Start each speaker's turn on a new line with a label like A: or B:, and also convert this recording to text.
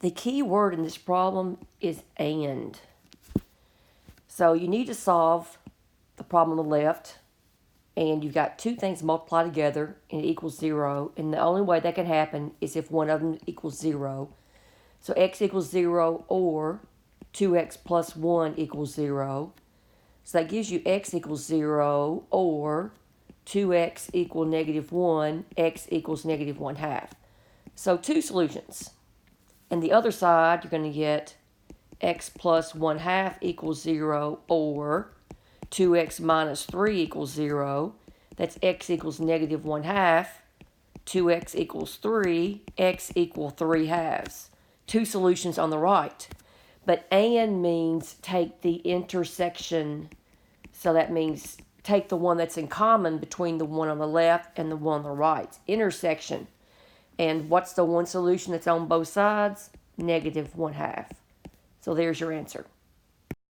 A: The key word in this problem is and. So you need to solve the problem on the left, and you've got two things multiplied together and it equals 0, and the only way that can happen is if one of them equals 0. So x equals 0 or 2x plus 1 equals 0. So that gives you x equals 0 or 2x equal negative 1, x equals negative 1/2. So two solutions. And the other side, you're going to get x plus 1/2 equals 0 or 2x minus 3 equals 0. That's x equals negative 1/2. 2x equals 3. X equal 3/2. Two solutions on the right. But and means take the intersection. So that means take the one that's in common between the one on the left and the one on the right. Intersection. And what's the one solution that's on both sides? Negative 1/2. So there's your answer.